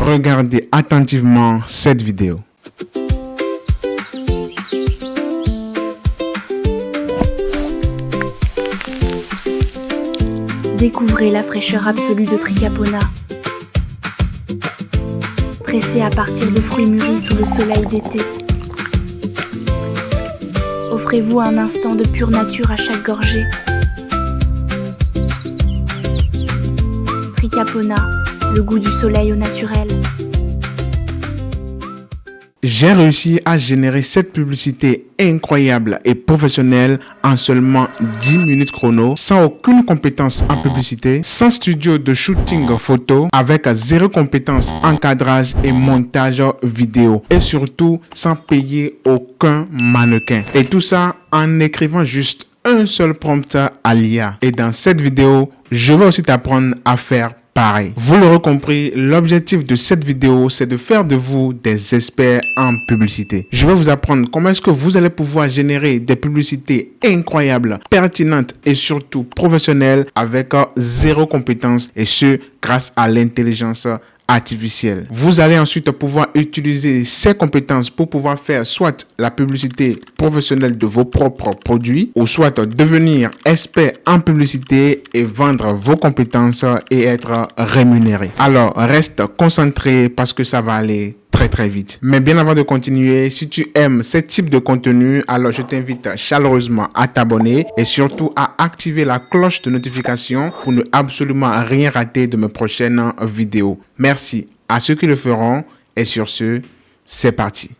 Regardez attentivement cette vidéo. Découvrez la fraîcheur absolue de Tricapona. Pressé à partir de fruits mûris sous le soleil d'été. Offrez-vous un instant de pure nature à chaque gorgée. Tricapona, le goût du soleil au naturel. J'ai réussi à générer cette publicité incroyable et professionnelle en seulement 10 minutes chrono, sans aucune compétence en publicité, sans studio de shooting photo, avec zéro compétence en cadrage et montage vidéo, et surtout sans payer aucun mannequin. Et tout ça en écrivant juste un seul prompt à l'IA. Et dans cette vidéo, je vais aussi t'apprendre à faire pareil. Vous l'aurez compris, l'objectif de cette vidéo, c'est de faire de vous des experts en publicité. Je vais vous apprendre comment est-ce que vous allez pouvoir générer des publicités incroyables, pertinentes et surtout professionnelles avec zéro compétence, et ce grâce à l'intelligence artificielle. Vous allez ensuite pouvoir utiliser ces compétences pour pouvoir faire soit la publicité professionnelle de vos propres produits, ou soit devenir expert en publicité et vendre vos compétences et être rémunéré. Alors reste concentré parce que ça va aller très vite. Mais bien avant de continuer, si tu aimes ce type de contenu, alors je t'invite chaleureusement à t'abonner et surtout à activer la cloche de notification pour ne absolument rien rater de mes prochaines vidéos. Merci à ceux qui le feront et sur ce, c'est parti.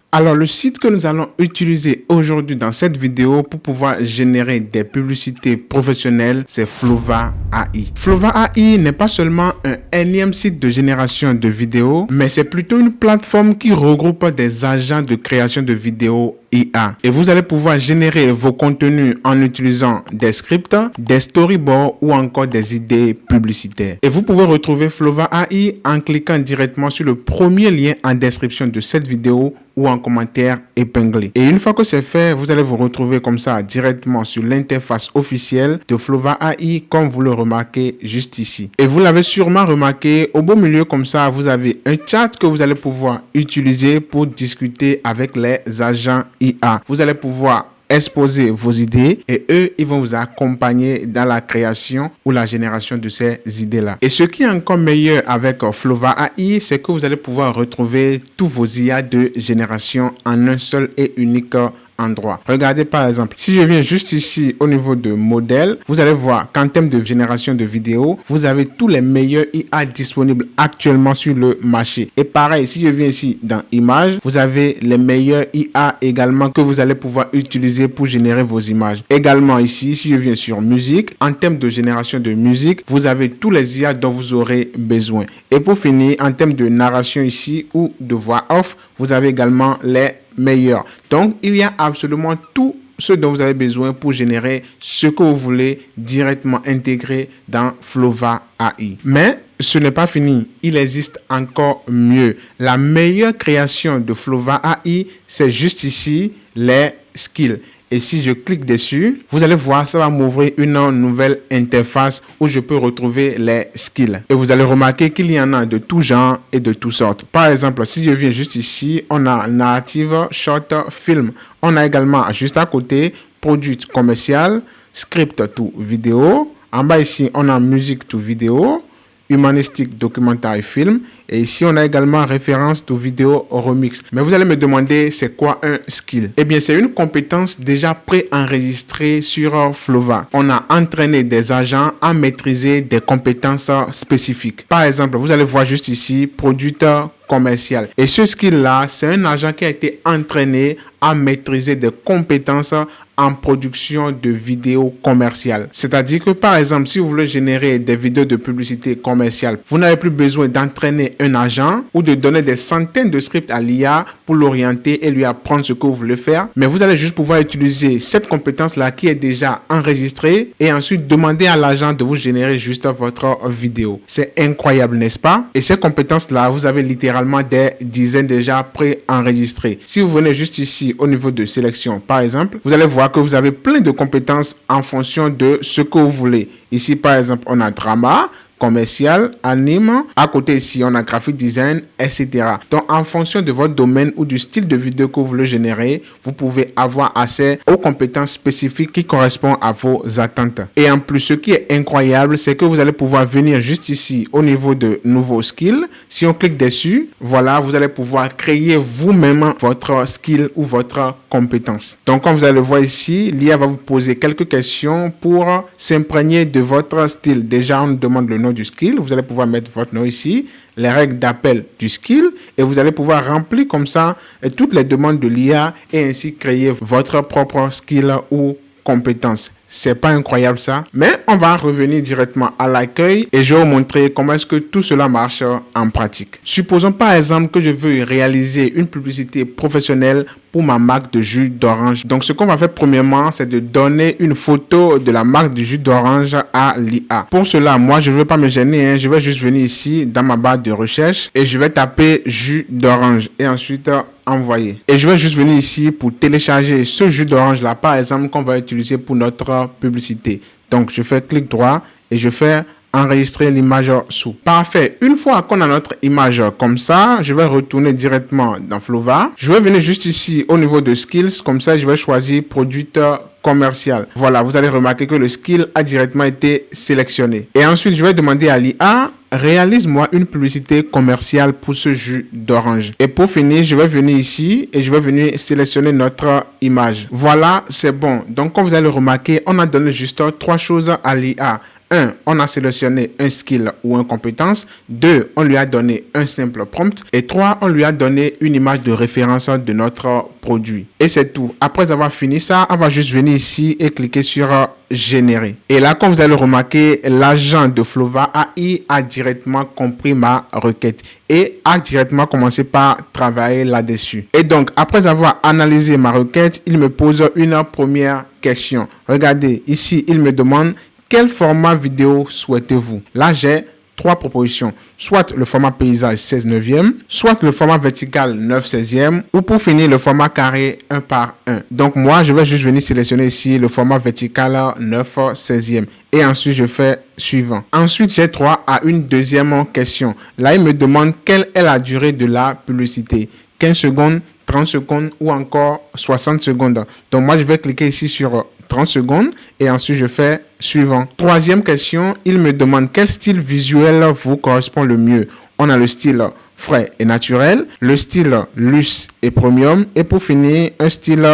Alors, le site que nous allons utiliser aujourd'hui dans cette vidéo pour pouvoir générer des publicités professionnelles, c'est Flova AI. Flova AI n'est pas seulement un énième site de génération de vidéos, mais c'est plutôt une plateforme qui regroupe des agents de création de vidéos IA. Et vous allez pouvoir générer vos contenus en utilisant des scripts, des storyboards ou encore des idées publicitaires. Et vous pouvez retrouver Flova AI en cliquant directement sur le premier lien en description de cette vidéo ou en commentaire épinglé. Et une fois que c'est fait, vous allez vous retrouver comme ça directement sur l'interface officielle de Flova AI, comme vous le remarquez juste ici. Et vous l'avez sûrement remarqué, au beau milieu comme ça, vous avez un chat que vous allez pouvoir utiliser pour discuter avec les agents IA. Vous allez pouvoir exposer vos idées et eux, ils vont vous accompagner dans la création ou la génération de ces idées-là. Et ce qui est encore meilleur avec Flova AI, c'est que vous allez pouvoir retrouver tous vos IA de génération en un seul et unique endroit. Regardez par exemple, si je viens juste ici au niveau de modèle, vous allez voir qu'en termes de génération de vidéos, vous avez tous les meilleurs IA disponibles actuellement sur le marché. Et pareil, si je viens ici dans images, vous avez les meilleurs IA également que vous allez pouvoir utiliser pour générer vos images. Également ici, si je viens sur musique, en termes de génération de musique, vous avez tous les IA dont vous aurez besoin. Et pour finir, en termes de narration ici ou de voix off, vous avez également les meilleur. Donc, il y a absolument tout ce dont vous avez besoin pour générer ce que vous voulez directement intégrer dans Flova AI. Mais ce n'est pas fini. Il existe encore mieux. La meilleure création de Flova AI, c'est juste ici, les skills. Et si je clique dessus, vous allez voir, ça va m'ouvrir une nouvelle interface où je peux retrouver les skills. Et vous allez remarquer qu'il y en a de tout genre et de toutes sortes. Par exemple, si je viens juste ici, on a narrative, short, film. On a également juste à côté, produit commercial, script to vidéo. En bas ici, on a musique to vidéo, humanistique, documentaire, film. Et ici, on a également référence to vidéo remix. Mais vous allez me demander, c'est quoi un skill? Eh bien, c'est une compétence déjà préenregistrée sur Flova. On a entraîné des agents à maîtriser des compétences spécifiques. Par exemple, vous allez voir juste ici, producteur commercial. Et ce skill-là, c'est un agent qui a été entraîné à maîtriser des compétences en production de vidéos commerciales. C'est-à-dire que, par exemple, si vous voulez générer des vidéos de publicité commerciale, vous n'avez plus besoin d'entraîner un agent ou de donner des centaines de scripts à l'IA pour l'orienter et lui apprendre ce que vous voulez faire. Mais vous allez juste pouvoir utiliser cette compétence-là qui est déjà enregistrée et ensuite demander à l'agent de vous générer juste votre vidéo. C'est incroyable, n'est-ce pas? Et ces compétences-là, vous avez littéralement des dizaines déjà préenregistrées. Si vous venez juste ici au niveau de sélection, par exemple, vous allez voir que vous avez plein de compétences en fonction de ce que vous voulez. Ici, par exemple, on a drama, commercial, anime. À côté ici, on a graphic design, etc. Donc, en fonction de votre domaine ou du style de vidéo que vous voulez générer, vous pouvez avoir accès aux compétences spécifiques qui correspondent à vos attentes. Et en plus, ce qui est incroyable, c'est que vous allez pouvoir venir juste ici au niveau de nouveaux skills. Si on clique dessus, voilà, vous allez pouvoir créer vous-même votre skill ou votre compétence. Donc, comme vous allez le voir ici, l'IA va vous poser quelques questions pour s'imprégner de votre style. Déjà, on demande le nom du skill. Vous allez pouvoir mettre votre nom ici, les règles d'appel du skill et vous allez pouvoir remplir comme ça toutes les demandes de l'IA et ainsi créer votre propre skill ou compétence. C'est pas incroyable ça? Mais on va revenir directement à l'accueil et je vais vous montrer comment est-ce que tout cela marche en pratique. Supposons par exemple que je veux réaliser une publicité professionnelle pour ma marque de jus d'orange. Donc ce qu'on va faire premièrement, c'est de donner une photo de la marque de jus d'orange à l'IA. Pour cela, moi je ne veux pas me gêner, je vais juste venir ici dans ma barre de recherche et je vais taper jus d'orange et ensuite envoyer. Et je vais juste venir ici pour télécharger ce jus d'orange là, par exemple, qu'on va utiliser pour notre publicité. Donc, je fais clic droit et je fais enregistrer l'image sous. Parfait. Une fois qu'on a notre image comme ça, je vais retourner directement dans Flova. Je vais venir juste ici au niveau de skills. Comme ça, je vais choisir producteur commercial. Voilà, vous allez remarquer que le skill a directement été sélectionné. Et ensuite, je vais demander à l'IA, réalise-moi une publicité commerciale pour ce jus d'orange. Et pour finir, je vais venir ici et je vais venir sélectionner notre image. Voilà, c'est bon. Donc, comme vous allez remarquer, on a donné juste 3 choses à l'IA. 1. On a sélectionné un skill ou une compétence. 2. On lui a donné un simple prompt. Et 3. On lui a donné une image de référence de notre produit. Et c'est tout. Après avoir fini ça, on va juste venir ici et cliquer sur générer. Et là, comme vous allez remarquer, l'agent de Flova AI a directement compris ma requête et a directement commencé par travailler là-dessus. Et donc, après avoir analysé ma requête, il me pose une première question. Regardez, ici, il me demande quel format vidéo souhaitez-vous? Là, j'ai 3 propositions. Soit le format paysage 16/9e, soit le format vertical 9/16e, ou pour finir, le format carré 1:1. Donc, moi, je vais juste venir sélectionner ici le format vertical 9/16e. Et ensuite, je fais suivant. Ensuite, j'ai droit à une deuxième question. Là, il me demande quelle est la durée de la publicité. 15 secondes, 30 secondes ou encore 60 secondes. Donc, moi, je vais cliquer ici sur 30 secondes et ensuite je fais suivant. Troisième question, il me demande quel style visuel vous correspond le mieux. On a le style frais et naturel, le style luxe et premium et pour finir un style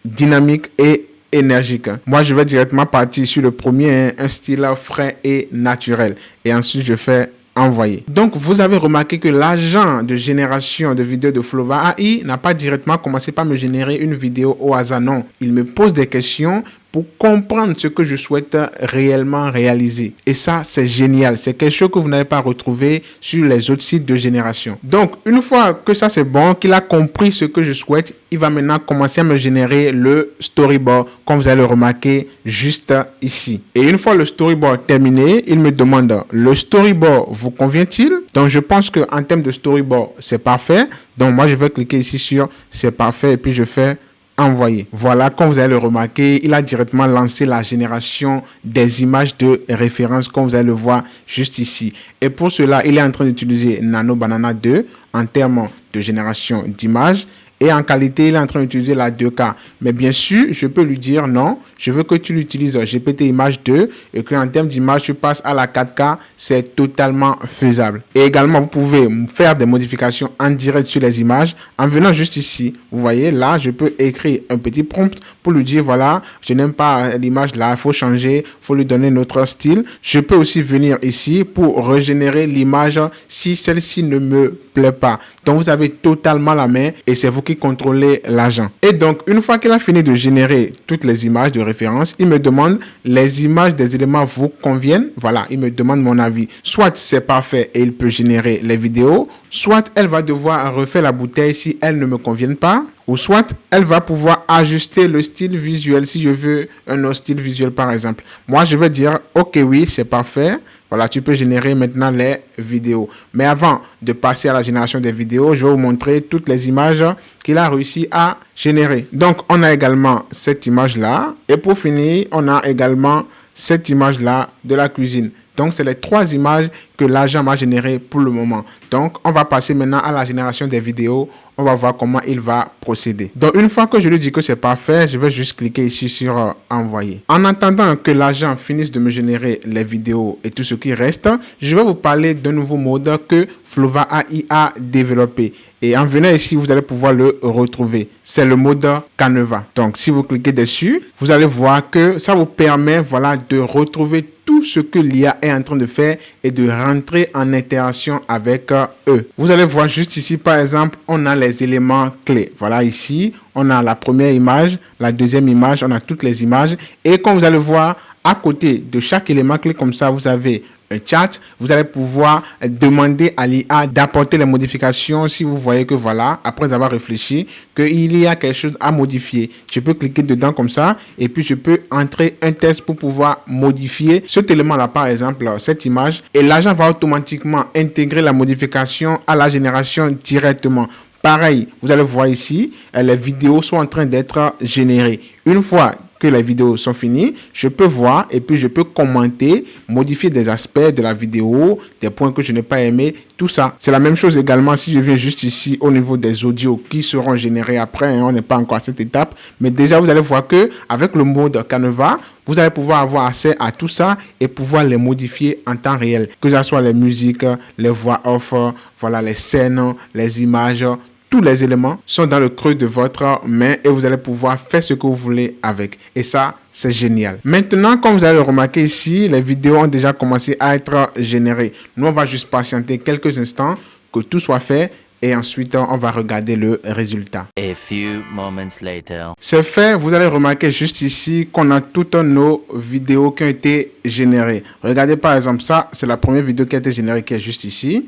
dynamique et énergique. Moi je vais directement partir sur le premier, un style frais et naturel et ensuite je fais envoyer. Donc, vous avez remarqué que l'agent de génération de vidéos de Flova AI n'a pas directement commencé par me générer une vidéo au hasard. Non, il me pose des questions pour comprendre ce que je souhaite réellement réaliser. Et ça, c'est génial. C'est quelque chose que vous n'avez pas retrouvé sur les autres sites de génération. Donc, une fois que ça c'est bon, qu'il a compris ce que je souhaite, il va maintenant commencer à me générer le storyboard, comme vous allez le remarquer juste ici. Et une fois le storyboard terminé, il me demande, le storyboard vous convient-il? Donc, je pense qu'en termes de storyboard, c'est parfait. Donc, moi, je vais cliquer ici sur c'est parfait et puis je fais envoyer. Voilà, comme vous allez le remarquer, il a directement lancé la génération des images de référence, comme vous allez le voir juste ici. Et pour cela, il est en train d'utiliser Nano Banana 2 en termes de génération d'images. Et en qualité, il est en train d'utiliser la 2K. Mais bien sûr, je peux lui dire non, je veux que tu l'utilises GPT Image 2 et qu'en termes d'image, tu passes à la 4K. C'est totalement faisable. Et également, vous pouvez faire des modifications en direct sur les images en venant juste ici. Vous voyez, là, je peux écrire un petit prompt pour lui dire, voilà, je n'aime pas l'image là, il faut changer, il faut lui donner notre style. Je peux aussi venir ici pour régénérer l'image si celle-ci ne me plaît pas. Donc, vous avez totalement la main et c'est vous qui contrôlez l'agent. Et donc, une fois qu'il a fini de générer toutes les images de référence, il me demande les images des éléments vous conviennent. Voilà, il me demande mon avis. Soit c'est parfait et il peut générer les vidéos, soit elle va devoir refaire la bouteille si elles ne me conviennent pas, ou soit elle va pouvoir ajuster le style visuel si je veux un autre style visuel par exemple. Moi, je vais dire, ok, oui, c'est parfait. Voilà, tu peux générer maintenant les vidéos. Mais avant de passer à la génération des vidéos, je vais vous montrer toutes les images qu'il a réussi à générer. Donc, on a également cette image-là. Et pour finir, on a également cette image-là de la cuisine. Donc, c'est les 3 images que l'agent m'a générées pour le moment. Donc, on va passer maintenant à la génération des vidéos. On va voir comment il va procéder. Donc, une fois que je lui dis que c'est parfait, je vais juste cliquer ici sur envoyer. En attendant que l'agent finisse de me générer les vidéos et tout ce qui reste, je vais vous parler d'un nouveau mode que Flova AI a développé. Et en venant ici, vous allez pouvoir le retrouver. C'est le mode Canva. Donc, si vous cliquez dessus, vous allez voir que ça vous permet, voilà, de retrouver tout ce que l'IA est en train de faire et de rentrer en interaction avec eux. Vous allez voir juste ici, par exemple, on a les éléments clés. Voilà, ici, on a la première image, la deuxième image, on a toutes les images. Et comme vous allez voir, à côté de chaque élément clé comme ça, vous avez un chat. Vous allez pouvoir demander à l'IA d'apporter les modifications si vous voyez que voilà, après avoir réfléchi, qu'il y a quelque chose à modifier. Je peux cliquer dedans comme ça et puis je peux entrer un test pour pouvoir modifier cet élément-là, par exemple, cette image. Et l'agent va automatiquement intégrer la modification à la génération directement. Pareil, vous allez voir ici, les vidéos sont en train d'être générées. Une fois que les vidéos sont finies, je peux voir et puis je peux commenter, modifier des aspects de la vidéo, des points que je n'ai pas aimé, tout ça. C'est la même chose également si je viens juste ici au niveau des audios qui seront générés après, hein, on n'est pas encore à cette étape, mais déjà vous allez voir que avec le mode Canva, vous allez pouvoir avoir accès à tout ça et pouvoir les modifier en temps réel, que ce soit les musiques, les voix off, voilà, les scènes, les images. Tous les éléments sont dans le creux de votre main et vous allez pouvoir faire ce que vous voulez avec. Et ça, c'est génial. Maintenant, comme vous allez le remarquer ici, les vidéos ont déjà commencé à être générées. Nous, on va juste patienter quelques instants que tout soit fait et ensuite, on va regarder le résultat. A few moments later. C'est fait. Vous allez remarquer juste ici qu'on a toutes nos vidéos qui ont été générées. Regardez par exemple ça, c'est la première vidéo qui a été générée qui est juste ici.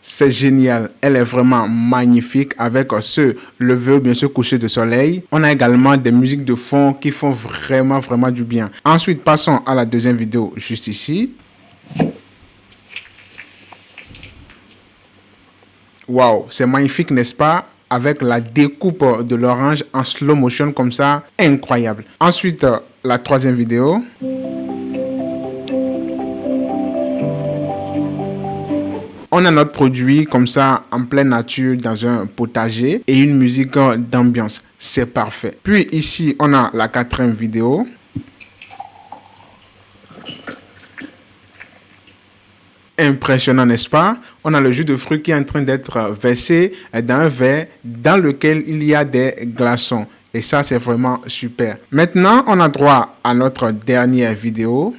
C'est génial, elle est vraiment magnifique avec ce lever ou bien ce coucher de soleil. On a également des musiques de fond qui font vraiment du bien. Ensuite, passons à la deuxième vidéo juste ici. Waouh, c'est magnifique, n'est-ce pas? Avec la découpe de l'orange en slow motion comme ça, incroyable. Ensuite, la troisième vidéo. On a notre produit comme ça en pleine nature dans un potager et une musique d'ambiance. C'est parfait. Puis ici, on a la quatrième vidéo. Impressionnant, n'est-ce pas? On a le jus de fruits qui est en train d'être versé dans un verre dans lequel il y a des glaçons. Et ça, c'est vraiment super. Maintenant, on a droit à notre dernière vidéo.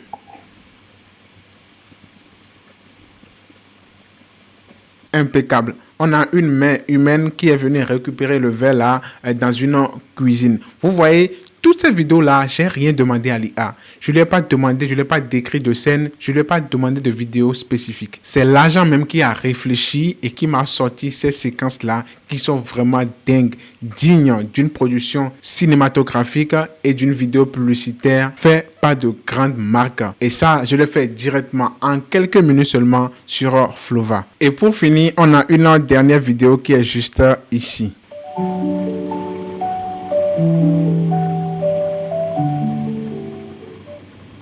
Impeccable. On a une main humaine qui est venue récupérer le verre là dans une cuisine. Vous voyez, toutes ces vidéos-là, j'ai rien demandé à l'IA. Je ne lui ai pas demandé, je ne lui ai pas décrit de scène, je ne lui ai pas demandé de vidéos spécifiques. C'est l'agent même qui a réfléchi et qui m'a sorti ces séquences-là qui sont vraiment dingues, dignes d'une production cinématographique et d'une vidéo publicitaire faite par de grandes marques. Et ça, je l'ai fait directement en quelques minutes seulement sur Flova. Et pour finir, on a une dernière vidéo qui est juste ici.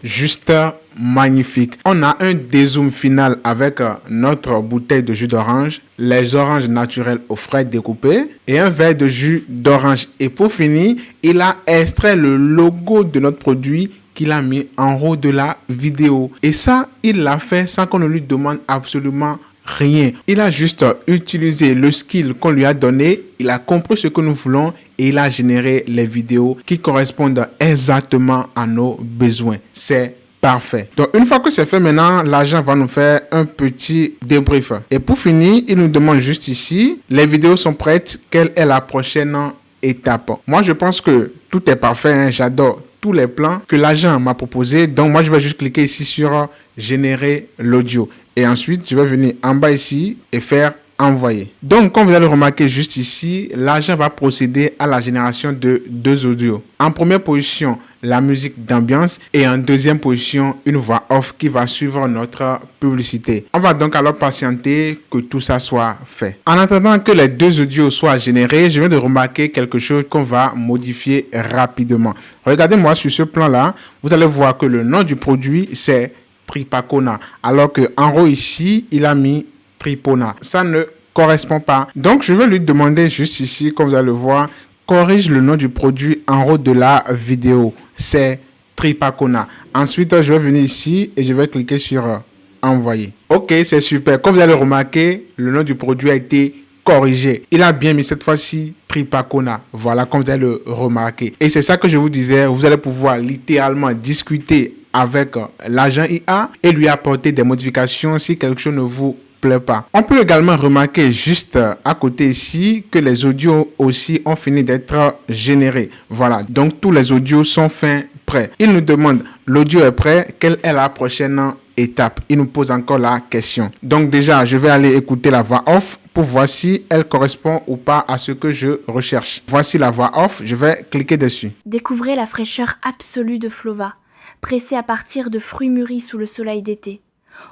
Juste magnifique. On a un dézoom final avec notre bouteille de jus d'orange, les oranges naturelles au frais découpées et un verre de jus d'orange. Et pour finir, il a extrait le logo de notre produit qu'il a mis en haut de la vidéo. Et ça, il l'a fait sans qu'on ne lui demande absolument rien. Il a juste utilisé le skill qu'on lui a donné, il a compris ce que nous voulons et il a généré les vidéos qui correspondent exactement à nos besoins. C'est parfait. Donc, une fois que c'est fait, maintenant, l'agent va nous faire un petit débrief. Et pour finir, il nous demande juste ici, les vidéos sont prêtes, quelle est la prochaine étape? Moi, je pense que tout est parfait, hein. J'adore tous les plans que l'agent m'a proposé. Donc, moi, je vais juste cliquer ici sur générer l'audio. Et ensuite, je vais venir en bas ici et faire envoyer. Donc, comme vous allez le remarquer juste ici, l'agent va procéder à la génération de 2 audios. En première position, la musique d'ambiance et en deuxième position, une voix off qui va suivre notre publicité. On va donc alors patienter que tout ça soit fait. En attendant que les 2 audios soient générés, je viens de remarquer quelque chose qu'on va modifier rapidement. Regardez-moi sur ce plan-là, vous allez voir que le nom du produit, c'est Tripacona, alors que en haut ici, il a mis Tripona. Ça ne correspond pas. Donc, je vais lui demander juste ici, comme vous allez le voir, corrige le nom du produit en haut de la vidéo. C'est Tripacona. Ensuite, je vais venir ici et je vais cliquer sur envoyer. Ok, c'est super. Comme vous allez le remarquer, le nom du produit a été corrigé. Il a bien mis cette fois-ci Tripacona. Voilà, comme vous allez le remarquer. Et c'est ça que je vous disais. Vous allez pouvoir littéralement discuter avec l'agent IA et lui apporter des modifications si quelque chose ne vous plaît pas. On peut également remarquer juste à côté ici que les audios aussi ont fini d'être générés. Voilà, donc tous les audios sont fins prêts. Il nous demande l'audio est prêt, quelle est la prochaine étape? Il nous pose encore la question. Donc déjà, je vais aller écouter la voix off pour voir si elle correspond ou pas à ce que je recherche. Voici la voix off, je vais cliquer dessus. Découvrez la fraîcheur absolue de Flova, pressée à partir de fruits mûris sous le soleil d'été.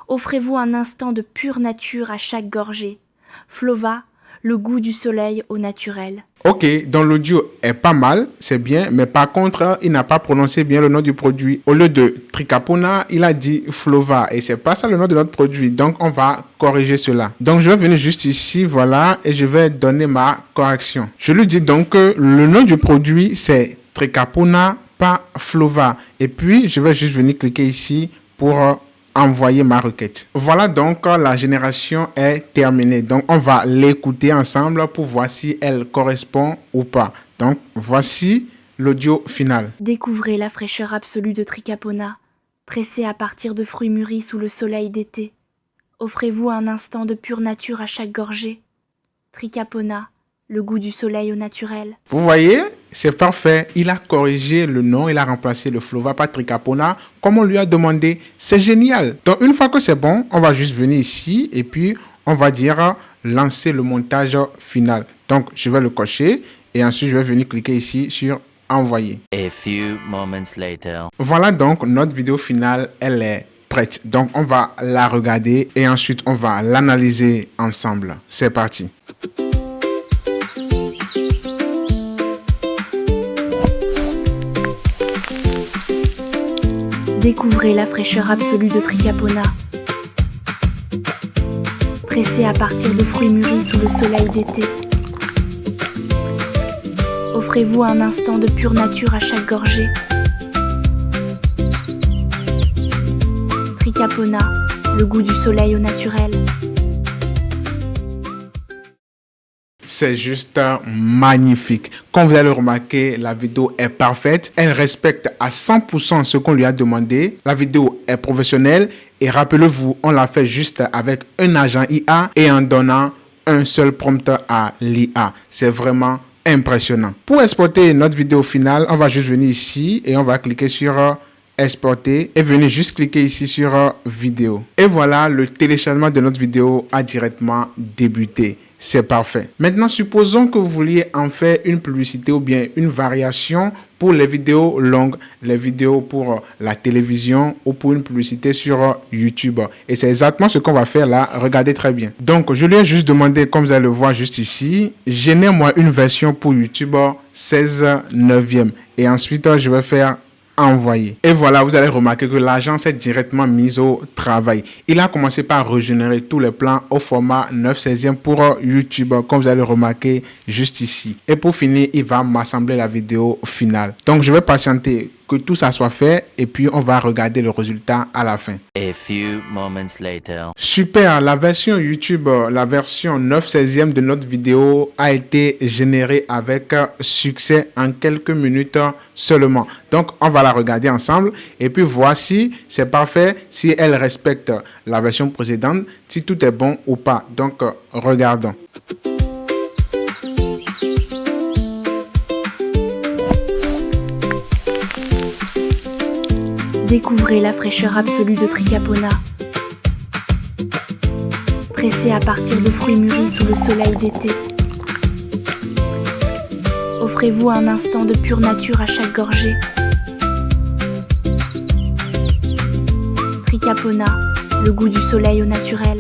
Offrez-vous un instant de pure nature à chaque gorgée. Flova, le goût du soleil au naturel. Ok, donc l'audio est pas mal, c'est bien, mais par contre, il n'a pas prononcé bien le nom du produit. Au lieu de Tricapona, il a dit Flova et c'est pas ça le nom de notre produit. Donc, on va corriger cela. Donc, je vais venir juste ici, voilà, et je vais donner ma correction. Je lui dis donc que le nom du produit, c'est Tricapona, pas Flova. Et puis, je vais juste venir cliquer ici pour envoyer ma requête. Voilà donc la génération est terminée. Donc on va l'écouter ensemble pour voir si elle correspond ou pas. Donc voici l'audio final. Découvrez la fraîcheur absolue de Tricapona, pressée à partir de fruits mûris sous le soleil d'été. Offrez-vous un instant de pure nature à chaque gorgée. Tricapona, le goût du soleil au naturel. Vous voyez, c'est parfait. Il a corrigé le nom, il a remplacé le Flova par Tricapona comme on lui a demandé. C'est génial. Donc une fois que c'est bon, on va juste venir ici et puis on va dire lancer le montage final. Donc je vais le cocher et ensuite je vais venir cliquer ici sur envoyer. A few moments later. Voilà donc notre vidéo finale, elle est prête. Donc on va la regarder et ensuite on va l'analyser ensemble. C'est parti. Découvrez la fraîcheur absolue de Tricapona, pressée à partir de fruits mûris sous le soleil d'été. Offrez-vous un instant de pure nature à chaque gorgée. Tricapona, le goût du soleil au naturel. C'est juste magnifique. Comme vous allez le remarquer, la vidéo est parfaite. Elle respecte à 100% ce qu'on lui a demandé. La vidéo est professionnelle. Et rappelez-vous, on l'a fait juste avec un agent IA et en donnant un seul prompt à l'IA. C'est vraiment impressionnant. Pour exporter notre vidéo finale, on va juste venir ici et on va cliquer sur exporter et venir juste cliquer ici sur vidéo. Et voilà, le téléchargement de notre vidéo a directement débuté. C'est parfait. Maintenant, supposons que vous vouliez en faire une publicité ou bien une variation pour les vidéos longues, les vidéos pour la télévision ou pour une publicité sur YouTube. Et c'est exactement ce qu'on va faire là. Regardez très bien. Donc, je lui ai juste demandé, comme vous allez le voir juste ici, génère-moi une version pour YouTube 16/9. Et ensuite, je vais faire envoyer. Et voilà, vous allez remarquer que l'agence est directement mise au travail. Il a commencé par régénérer tous les plans au format 9/16 pour YouTube, comme vous allez remarquer juste ici. Et pour finir, il va m'assembler la vidéo finale. Donc, je vais patienter que tout ça soit fait et puis on va regarder le résultat à la fin. A few moments later. Super, la version YouTube, la version 9/16 de notre vidéo a été générée avec succès en quelques minutes seulement. Donc, on va la regarder ensemble et puis voir si c'est parfait, si elle respecte la version précédente, si tout est bon ou pas. Donc, regardons. Découvrez la fraîcheur absolue de Tricapona, pressé à partir de fruits mûris sous le soleil d'été. Offrez-vous un instant de pure nature à chaque gorgée. Tricapona, le goût du soleil au naturel.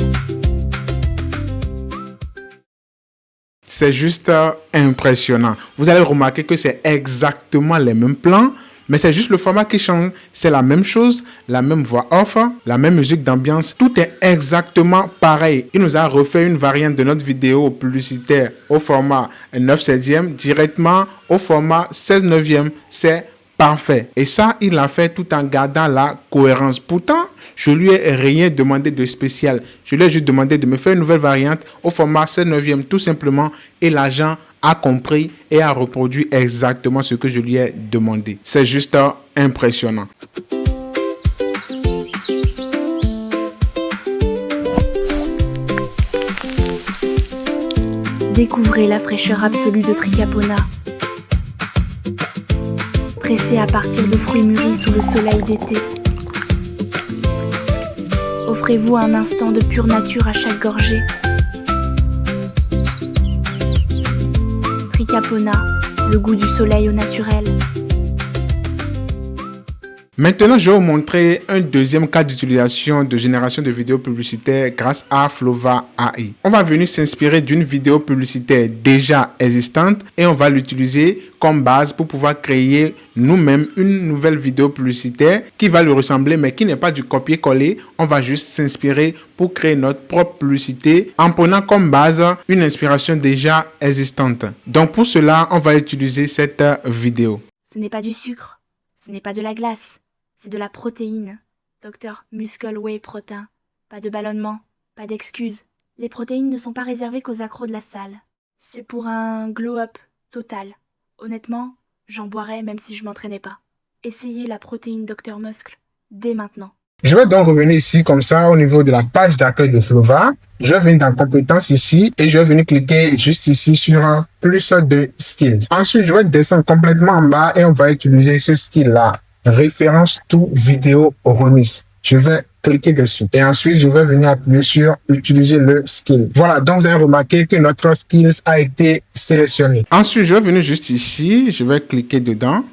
C'est juste impressionnant. Vous allez remarquer que c'est exactement les mêmes plans, mais c'est juste le format qui change. C'est la même chose, la même voix off, la même musique d'ambiance. Tout est exactement pareil. Il nous a refait une variante de notre vidéo publicitaire au format 9/16e directement au format 16/9e. C'est parfait. Et ça, il l'a fait tout en gardant la cohérence. Pourtant, je lui ai rien demandé de spécial. Je lui ai juste demandé de me faire une nouvelle variante au format 16/9e tout simplement. Et l'agent a compris et a reproduit exactement ce que je lui ai demandé. C'est juste impressionnant. Découvrez la fraîcheur absolue de Tricapona. Pressé à partir de fruits mûris sous le soleil d'été. Offrez-vous un instant de pure nature à chaque gorgée. Tricapona, le goût du soleil au naturel. Maintenant, je vais vous montrer un deuxième cas d'utilisation de génération de vidéos publicitaires grâce à Flova AI. On va venir s'inspirer d'une vidéo publicitaire déjà existante et on va l'utiliser comme base pour pouvoir créer nous-mêmes une nouvelle vidéo publicitaire qui va lui ressembler mais qui n'est pas du copier-coller. On va juste s'inspirer pour créer notre propre publicité en prenant comme base une inspiration déjà existante. Donc pour cela, on va utiliser cette vidéo. Ce n'est pas du sucre, ce n'est pas de la glace. C'est de la protéine. Docteur Muscle Whey Protein. Pas de ballonnement, pas d'excuses. Les protéines ne sont pas réservées qu'aux accros de la salle. C'est pour un glow-up total. Honnêtement, j'en boirais même si je m'entraînais pas. Essayez la protéine Docteur Muscle dès maintenant. Je vais donc revenir ici comme ça au niveau de la page d'accueil de Flova. Je vais venir dans compétences ici et je vais venir cliquer juste ici sur plus de skills. Ensuite, je vais descendre complètement en bas et on va utiliser ce skill-là. Référence to vidéo remise. Je vais cliquer dessus. Et ensuite, je vais venir appuyer sur utiliser le skill. Voilà, donc vous avez remarqué que notre skills a été sélectionné. Ensuite, je vais venir juste ici. Je vais cliquer dedans.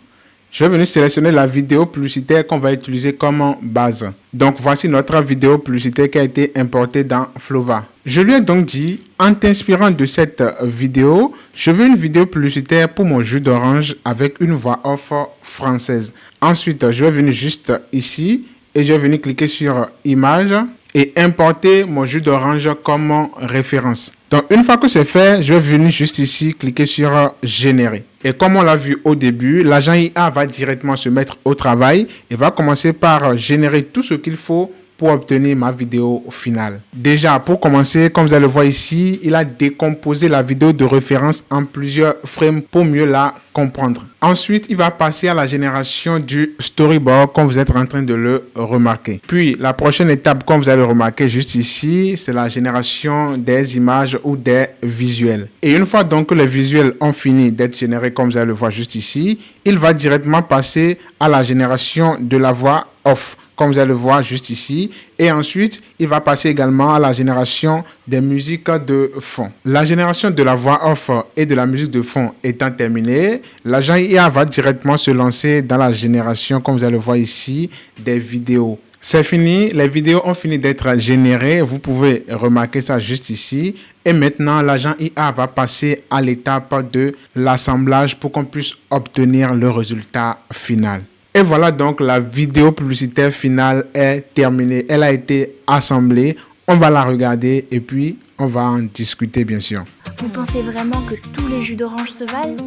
Je vais venir sélectionner la vidéo publicitaire qu'on va utiliser comme base. Donc, voici notre vidéo publicitaire qui a été importée dans Flova. Je lui ai donc dit, en t'inspirant de cette vidéo, je veux une vidéo publicitaire pour mon jus d'orange avec une voix off française. Ensuite, je vais venir juste ici et je vais venir cliquer sur image et importer mon jus d'orange comme référence. Donc, une fois que c'est fait, je vais venir juste ici, cliquer sur générer. Et comme on l'a vu au début, l'agent IA va directement se mettre au travail et va commencer par générer tout ce qu'il faut pour obtenir ma vidéo finale. Déjà, pour commencer, comme vous allez le voir ici, il a décomposé la vidéo de référence en plusieurs frames pour mieux la comprendre. Ensuite, il va passer à la génération du storyboard comme vous êtes en train de le remarquer. Puis, la prochaine étape, comme vous allez le remarquer juste ici, c'est la génération des images ou des visuels. Et une fois donc que les visuels ont fini d'être générés comme vous allez le voir juste ici, il va directement passer à la génération de la voix off, comme vous allez le voir juste ici. Et ensuite, il va passer également à la génération des musiques de fond. La génération de la voix off et de la musique de fond étant terminée, l'agent IA va directement se lancer dans la génération, comme vous allez le voir ici, des vidéos. C'est fini, les vidéos ont fini d'être générées, vous pouvez remarquer ça juste ici. Et maintenant, l'agent IA va passer à l'étape de l'assemblage pour qu'on puisse obtenir le résultat final. Et voilà donc la vidéo publicitaire finale est terminée. Elle a été assemblée. On va la regarder et puis on va en discuter bien sûr. Vous pensez vraiment que tous les jus d'orange se valent?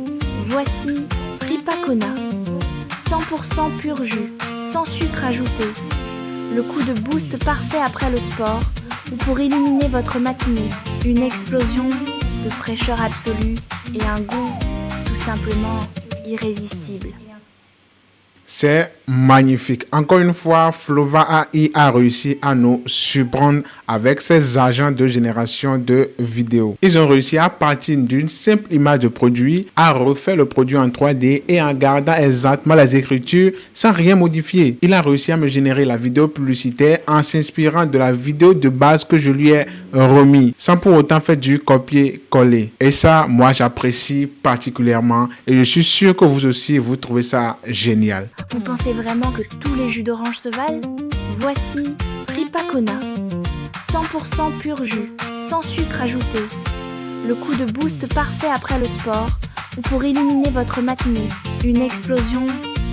Voici Tricapona. 100% pur jus, sans sucre ajouté. Le coup de boost parfait après le sport ou pour illuminer votre matinée. Une explosion de fraîcheur absolue et un goût tout simplement irrésistible. C'est magnifique. Encore une fois, Flova AI a réussi à nous surprendre avec ses agents de génération de vidéos. Ils ont réussi à partir d'une simple image de produit à refaire le produit en 3D et en gardant exactement les écritures sans rien modifier. Il a réussi à me générer la vidéo publicitaire en s'inspirant de la vidéo de base que je lui ai remis sans pour autant faire du copier-coller. Et ça, moi, j'apprécie particulièrement et je suis sûr que vous aussi, vous trouvez ça génial. Vous pensez vraiment que tous les jus d'orange se valent? Voici Tripacona. 100% pur jus, sans sucre ajouté. Le coup de boost parfait après le sport ou pour illuminer votre matinée. Une explosion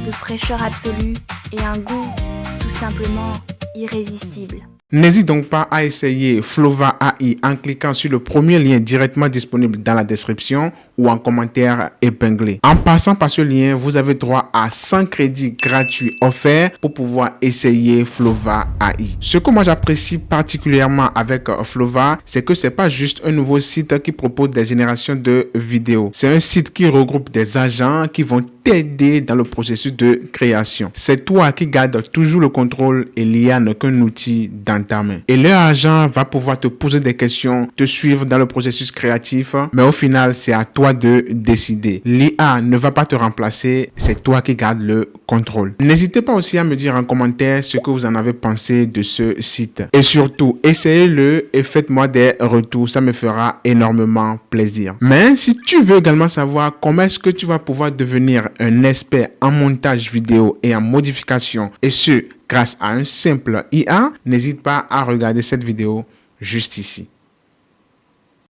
de fraîcheur absolue et un goût tout simplement irrésistible. N'hésite donc pas à essayer Flova AI en cliquant sur le premier lien directement disponible dans la description ou en commentaire épinglé. En passant par ce lien, vous avez droit à 100 crédits gratuits offerts pour pouvoir essayer Flova AI. Ce que moi j'apprécie particulièrement avec Flova, c'est que c'est pas juste un nouveau site qui propose des générations de vidéos. C'est un site qui regroupe des agents qui vont t'aider dans le processus de création. C'est toi qui gardes toujours le contrôle et l'IA n'est qu'un outil dans ta main. Et leur agent va pouvoir te poser des questions, te suivre dans le processus créatif, mais au final, c'est à toi de décider. L'IA ne va pas te remplacer, c'est toi qui gardes le contrôle. N'hésitez pas aussi à me dire en commentaire ce que vous en avez pensé de ce site. Et surtout, essayez-le et faites-moi des retours, ça me fera énormément plaisir. Mais si tu veux également savoir comment est-ce que tu vas pouvoir devenir un expert en montage vidéo et en modification, et ce, grâce à un simple IA, n'hésite pas à regarder cette vidéo juste ici.